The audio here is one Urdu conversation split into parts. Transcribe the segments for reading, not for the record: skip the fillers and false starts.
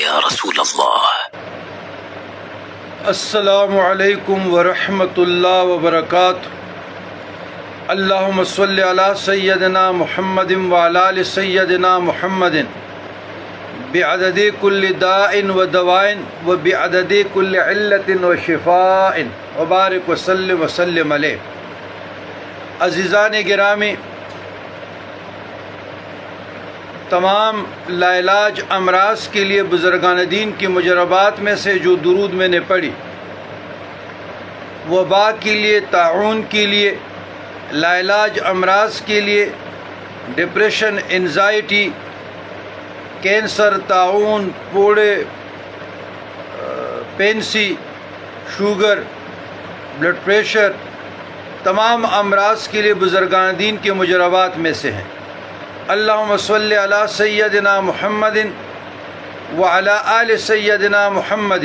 یا رسول اللہ۔ السلام علیکم ورحمۃ اللہ وبرکاتہ۔ اللہم صلی علی سیدنا محمد وعلی آل سیدنا محمد بعدد کل داء و دواء و بعدد کل علت و شفاء وبارک وسلم علیہ۔ عزیزان گرامی، تمام لاعلاج امراض کے لیے بزرگان دین کی مجربات میں سے جو درود میں نے پڑھی، وبا کے لیے، طاعون کے لیے، لاعلاج امراض کے لیے، ڈپریشن، انزائٹی، کینسر، طاعون، پوڑے، پینسی، شوگر، بلڈ پریشر، تمام امراض کے لیے بزرگان دین کے مجربات میں سے ہیں۔ اللہم صلی علی سیدنا محمد وعلی آل سیدنا محمد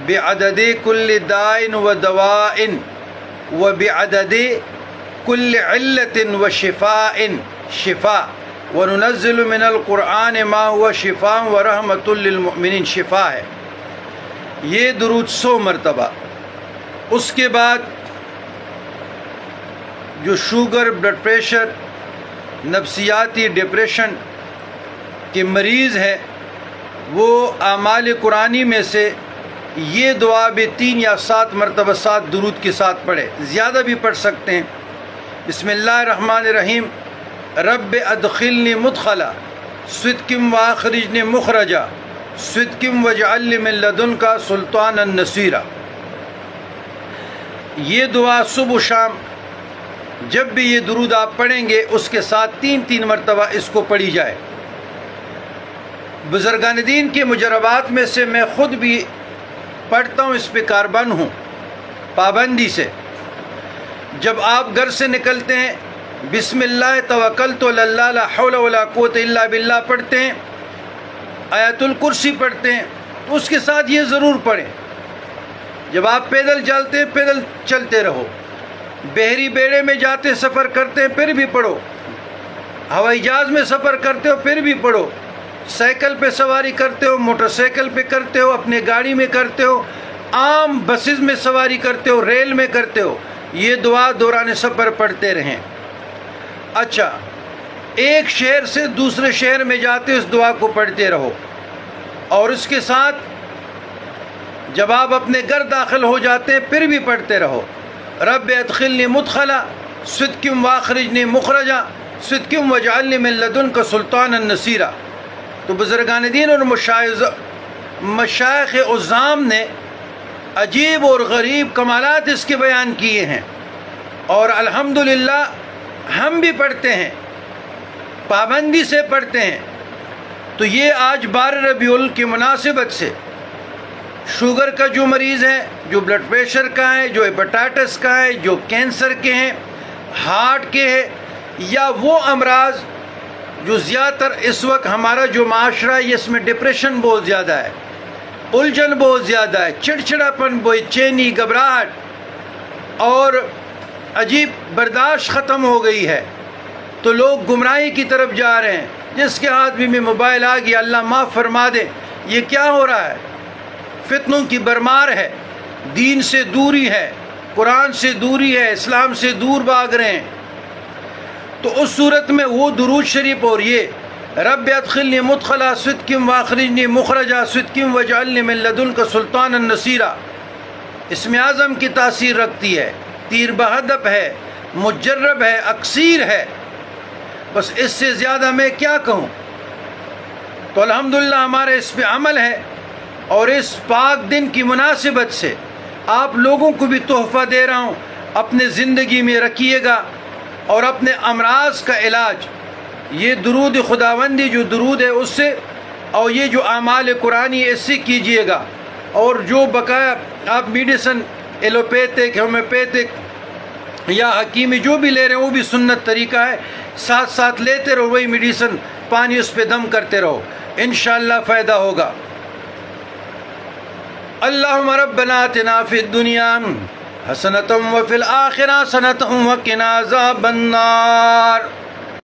بعدد کل داء و دواء و بعدد کل علت و شفاء وننزل من القرآن ما هو شفاء و رحمت للمؤمنین، شفا ہے۔ یہ درود 100 مرتبہ۔ اس کے بعد جو شوگر، بلڈ پریشر، نفسیاتی ڈپریشن کے مریض ہیں، وہ اعمال قرآنی میں سے یہ دعا بھی 3 یا 7 مرتبہ 7 درود کے ساتھ پڑھے، زیادہ بھی پڑھ سکتے ہیں۔ بسم اللہ الرحمن الرحیم۔ رب ادخلنی مدخلا صدق واخرجنی مخرجا صدق واجعل لی من لدنک سلطانا نصیرا۔ یہ دعا صبح و شام جب بھی یہ درود آپ پڑھیں گے، اس کے ساتھ 3 مرتبہ اس کو پڑھی جائے۔ بزرگان دین کے مجربات میں سے میں خود بھی پڑھتا ہوں، اس پہ کاربن ہوں پابندی سے۔ جب آپ گھر سے نکلتے ہیں، بسم اللہ توکلت علی اللہ لا حول ولا قوت الا باللہ پڑھتے ہیں، آیت الکرسی پڑھتے ہیں، تو اس کے ساتھ یہ ضرور پڑھیں۔ جب آپ پیدل چلتے ہیں، پیدل چلتے رہو، بحری بیڑے میں جاتے سفر کرتے ہیں پھر بھی پڑھو، ہوائی جہاز میں سفر کرتے ہو پھر بھی پڑھو، سائیکل پہ سواری کرتے ہو، موٹر سائیکل پہ کرتے ہو، اپنے گاڑی میں کرتے ہو، عام بسز میں سواری کرتے ہو، ریل میں کرتے ہو، یہ دعا دوران سفر پڑھتے رہیں۔ اچھا، ایک شہر سے دوسرے شہر میں جاتے اس دعا کو پڑھتے رہو، اور اس کے ساتھ جب آپ اپنے گھر داخل ہو جاتے ہیں پھر بھی پڑھتے رہو، رب ادخلنی مدخلا صدق واخرجنی مخرجا صدق واجعل لی من لدنک سلطانا نصیرا۔ تو بزرگان دین اور مشائخ عظام نے عجیب اور غریب کمالات اس کے بیان کیے ہیں، اور الحمدللہ ہم بھی پڑھتے ہیں، پابندی سے پڑھتے ہیں۔ تو یہ آج 12 ربیع الاول کی مناسبت سے شوگر کا جو مریض ہے، جو بلڈ پریشر کا ہے، جو ہیپاٹائٹس کا ہے، جو کینسر کے ہیں، ہارٹ کے ہیں، یا وہ امراض جو زیادہ تر اس وقت ہمارا جو معاشرہ ہے اس میں ڈپریشن بہت زیادہ ہے، الجھن بہت زیادہ ہے، چڑچڑاپن، بے چینی، گھبراہٹ، اور عجیب برداشت ختم ہو گئی ہے، تو لوگ گمراہی کی طرف جا رہے ہیں۔ جس کے ہاتھ میں موبائل آ گیا، اللہ معاف فرما دے، یہ کیا ہو رہا ہے؟ فتنوں کی برمار ہے، دین سے دوری ہے، قرآن سے دوری ہے، اسلام سے دور بھاگ رہے ہیں۔ تو اس صورت میں وہ درود شریف اور یہ رب ادخلنی مدخلا صدق واخرجنی مخرجا صدق واجعل لی من لدنک سلطانا نصیرا، اسم اعظم کی تاثیر رکھتی ہے، تیر بہدف ہے، مجرب ہے، اکثیر ہے۔ بس اس سے زیادہ میں کیا کہوں؟ تو الحمدللہ ہمارے اس پہ عمل ہے، اور اس پاک دن کی مناسبت سے آپ لوگوں کو بھی تحفہ دے رہا ہوں، اپنے زندگی میں رکھیے گا، اور اپنے امراض کا علاج یہ درود خداوندی جو درود ہے اس سے، اور یہ جو اعمال قرآنی اس سے کیجئے گا، اور جو بقایا آپ میڈیسن ایلوپیتھک، ہومیوپیتھک یا حکیمی جو بھی لے رہے ہیں وہ بھی سنت طریقہ ہے، ساتھ ساتھ لیتے رہو، وہی میڈیسن پانی اس پہ دم کرتے رہو، انشاءاللہ فائدہ ہوگا۔ اللہم ربنا آتنا فی الدنیا حسنۃ وفی الآخرہ حسنۃ وقنا عذاب النار۔